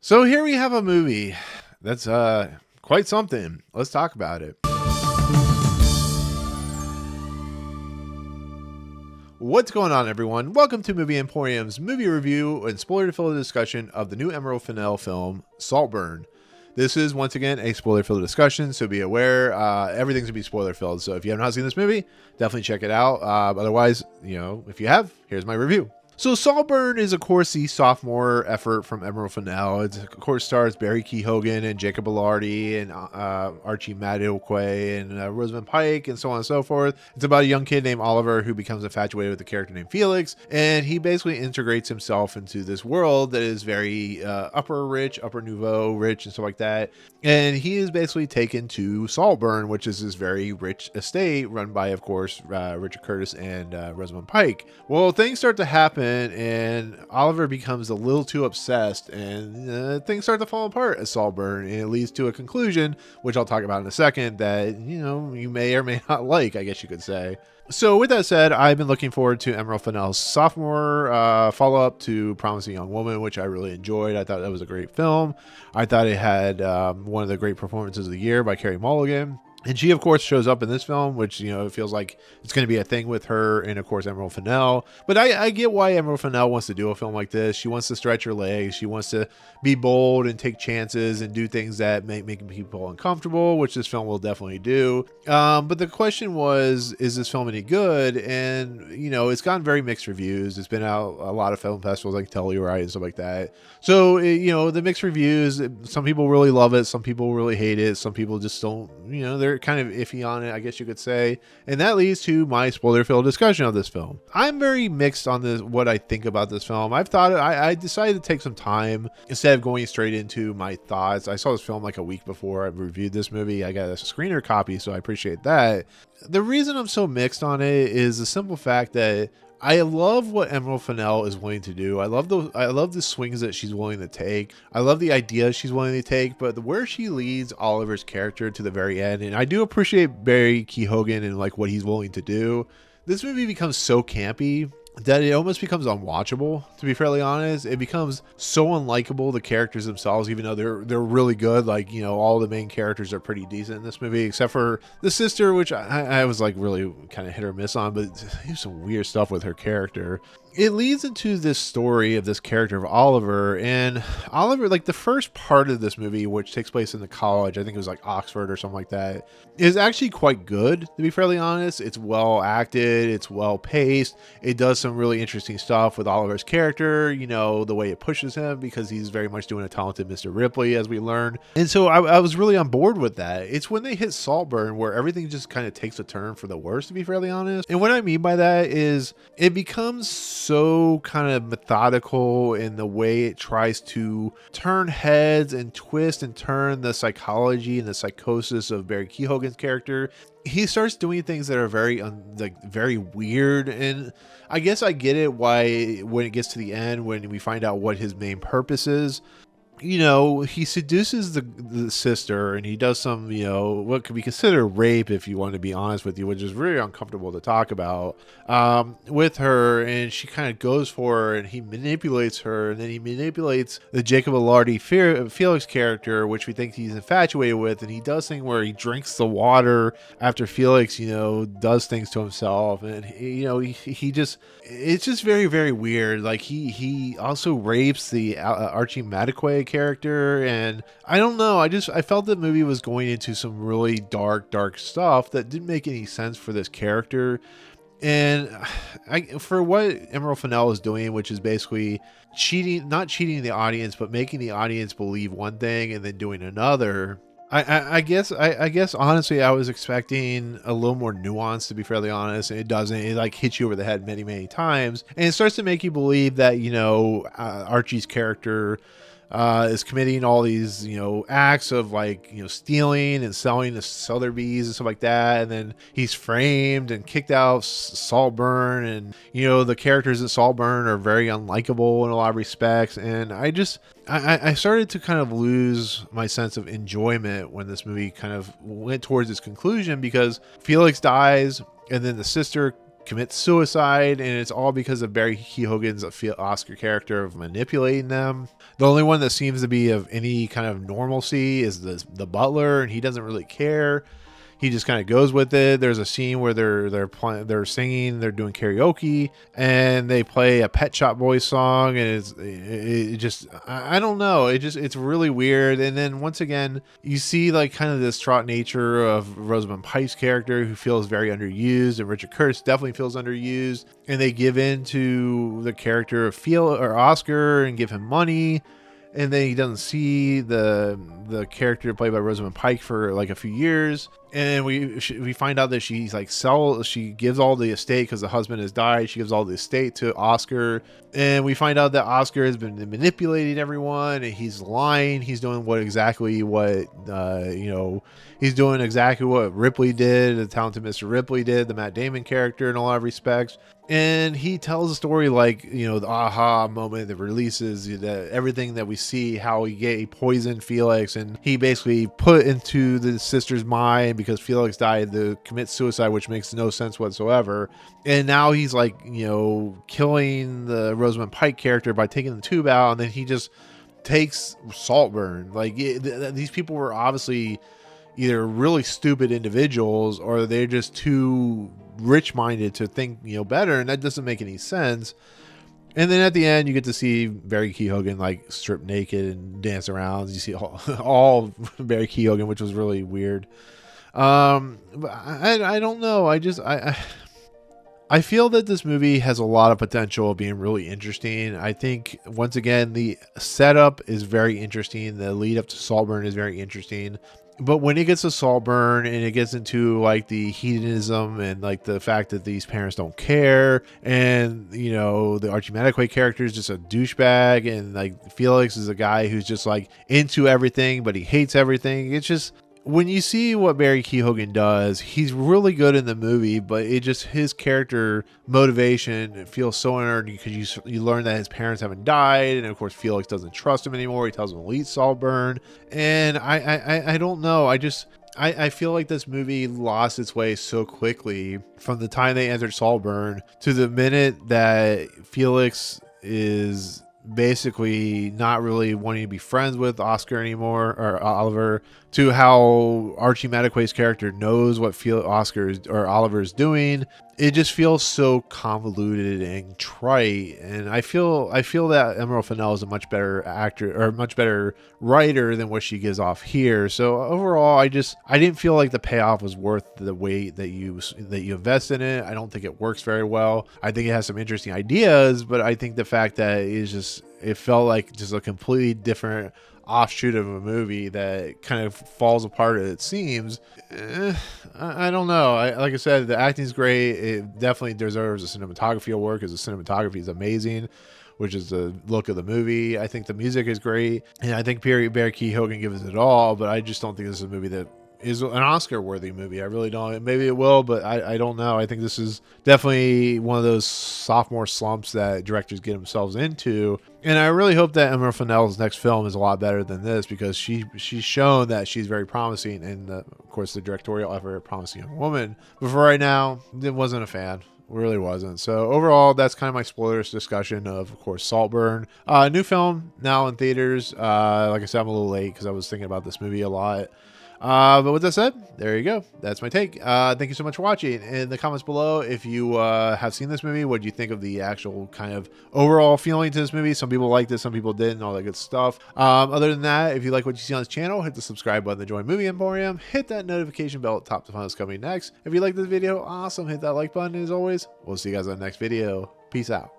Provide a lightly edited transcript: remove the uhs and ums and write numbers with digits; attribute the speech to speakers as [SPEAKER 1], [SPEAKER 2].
[SPEAKER 1] So here we have a movie that's quite something. Let's talk about it. What's going on, everyone? Welcome to Movie Emporium's movie review and spoiler-filled discussion of the new Emerald Fennell film, Saltburn. This is, once again, a spoiler-filled discussion, so be aware. Everything's going to be spoiler-filled, so if you have not seen this movie, definitely check it out. Otherwise, if you have, here's my review. So Saltburn is, of course, the sophomore effort from Emerald Fennell. It, of course, stars Barry Keoghan and Jacob Elordi and Archie Madekwe and Rosamund Pike and so on and so forth. It's about a young kid named Oliver who becomes infatuated with a character named Felix, and he basically integrates himself into this world that is very upper nouveau rich and stuff like that. And he is basically taken to Saltburn, which is this very rich estate run by, of course, Richard Curtis and Rosamund Pike. Well, things start to happen, and Oliver becomes a little too obsessed, and things start to fall apart at Saltburn, and it leads to a conclusion, which I'll talk about in a second, that, you may or may not like, I guess you could say. So with that said, I've been looking forward to Emerald Fennell's sophomore follow-up to Promising Young Woman, which I really enjoyed. I thought that was a great film. I thought it had one of the great performances of the year by Carey Mulligan. And she, of course, shows up in this film, which, it feels like it's going to be a thing with her and, of course, Emerald Fennell. But I get why Emerald Fennell wants to do a film like this. She wants to stretch her legs. She wants to be bold and take chances and do things that make people uncomfortable, which this film will definitely do. But the question was, is this film any good? And, it's gotten very mixed reviews. It's been out a lot of film festivals like Telluride and stuff like that. So, the mixed reviews, some people really love it. Some people really hate it. Some people just don't, they're kind of iffy on it, I guess you could say. And that leads to my spoiler-filled discussion of this film. I'm very mixed on what I think about this film. I decided to take some time instead of going straight into my thoughts. I saw this film like a week before I reviewed this movie. I got a screener copy, so I appreciate that. The reason I'm so mixed on it is the simple fact that I love what Emerald Fennell is willing to do. I love the swings that she's willing to take. I love the ideas she's willing to take, but where she leads Oliver's character to the very end, and I do appreciate Barry Keoghan and like what he's willing to do. This movie becomes so campy that it almost becomes unwatchable, to be fairly honest. It becomes so unlikable, the characters themselves, even though they're really good. Like, all the main characters are pretty decent in this movie, except for the sister, which I was like really kind of hit or miss on, but there's some weird stuff with her character. It leads into this story of this character of Oliver, and Oliver, like the first part of this movie, which takes place in the college, I think it was like Oxford or something like that, is actually quite good, to be fairly honest. It's well acted, it's well paced, it does some really interesting stuff with Oliver's character, the way it pushes him, because he's very much doing a talented Mr. Ripley, as we learned. And so I was really on board with that. It's when they hit Saltburn where everything just kind of takes a turn for the worse, to be fairly honest. And what I mean by that is it becomes so kind of methodical in the way it tries to turn heads and twist and turn the psychology and the psychosis of Barry Keoghan's character. He starts doing things that are very weird, and I guess I get it why when it gets to the end, when we find out what his main purpose is, he seduces the sister, and he does some, what could be considered rape, if you want to be honest with you, which is really uncomfortable to talk about, with her, and she kind of goes for her, and he manipulates her, and then he manipulates the Jacob Elordi Felix character, which we think he's infatuated with, and he does things where he drinks the water after Felix, does things to himself, and, he just, it's just very, very weird. Like, he also rapes the Archie Madekwe character, and I don't know, I felt the movie was going into some really dark stuff that didn't make any sense for this character. And for what Emerald Fennell is doing, which is basically not cheating the audience, but making the audience believe one thing and then doing another, I guess honestly I was expecting a little more nuance, to be fairly honest, and it doesn't. It like hits you over the head many times, and it starts to make you believe that Archie's character is committing all these, acts of like, stealing and selling the Sotheby's and stuff like that. And then he's framed and kicked out Saltburn, and, the characters at Saltburn are very unlikable in a lot of respects. And I started to kind of lose my sense of enjoyment when this movie kind of went towards its conclusion, because Felix dies, and then the sister commits suicide, and it's all because of Barry Keoghan's Oscar character of manipulating them. The only one that seems to be of any kind of normalcy is the butler, and he doesn't really care. He just kind of goes with it. There's a scene where they're singing, they're doing karaoke, and they play a Pet Shop Boys song, and it just, I don't know, it's really weird. And then once again, you see like kind of this distraught nature of Rosamund Pike's character, who feels very underused, and Richard Curtis definitely feels underused, and they give in to the character of Oscar and give him money. And then he doesn't see the character played by Rosamund Pike for like a few years, and we find out that she gives all the estate because the husband has died. She gives all the estate to Oscar, and we find out that Oscar has been manipulating everyone, and he's lying. He's doing exactly what Ripley did, the talented Mr. Ripley did, the Matt Damon character in a lot of respects. And he tells a story like, the aha moment that releases everything that we see, how he poisoned Felix, and he basically put into the sister's mind, because Felix died, to commit suicide, which makes no sense whatsoever. And now he's like, killing the Rosamund Pike character by taking the tube out, and then he just takes Saltburn. Like, these people were obviously either really stupid individuals, or they're just too rich-minded to think better, and that doesn't make any sense. And then at the end, you get to see Barry Keoghan like strip naked and dance around. You see all Barry Keoghan, which was really weird. But I don't know. I feel that this movie has a lot of potential of being really interesting. I think, once again, the setup is very interesting. The lead up to Saltburn is very interesting. But when it gets to Saltburn and it gets into like the hedonism and like the fact that these parents don't care, and the Archie Madekwe character is just a douchebag, and like Felix is a guy who's just like into everything but he hates everything. It's just, when you see what Barry Keoghan does, he's really good in the movie, but his character motivation feels so unearned, because you learn that his parents haven't died, and of course Felix doesn't trust him anymore. He tells him to leave Saltburn, and I don't know. I feel like this movie lost its way so quickly from the time they entered Saltburn to the minute that Felix is basically not really wanting to be friends with Oscar anymore, or Oliver, to how Archie Madekwe's character knows what Oliver is doing. It just feels so convoluted and trite, and I feel that Emerald Fennell is a much better actor, or a much better writer, than what she gives off here. So overall, I didn't feel like the payoff was worth the weight that you invest in it. I don't think it works very well. I think it has some interesting ideas, but I think the fact that it felt like just a completely different offshoot of a movie that kind of falls apart at its seams. I don't know. Like I said, the acting's great. It definitely deserves a cinematography award, because the cinematography is amazing, which is the look of the movie. I think the music is great, and I think Barry Keoghan gives it all, but I just don't think this is a movie that is an Oscar-worthy movie. I really don't. Maybe it will, but I don't know. I think this is definitely one of those sophomore slumps that directors get themselves into. And I really hope that Emerald Fennell's next film is a lot better than this, because she's shown that she's very promising, and of course the directorial effort, Promising Young Woman. But for right now, I wasn't a fan. Really wasn't. So overall, that's kind of my spoilers discussion of course, Saltburn. New film now in theaters. Like I said, I'm a little late because I was thinking about this movie a lot. But with that said, there you go. That's my take. Thank you so much for watching. In the comments below, if you have seen this movie, what do you think of the actual kind of overall feeling to this movie? Some people liked it, some people didn't, all that good stuff. Other than that, if you like what you see on this channel, hit the subscribe button to join Movie Emporium. Hit that notification bell at the top to find what's coming next. If you like this video, awesome. Hit that like button. As always, we'll see you guys on the next video. Peace out.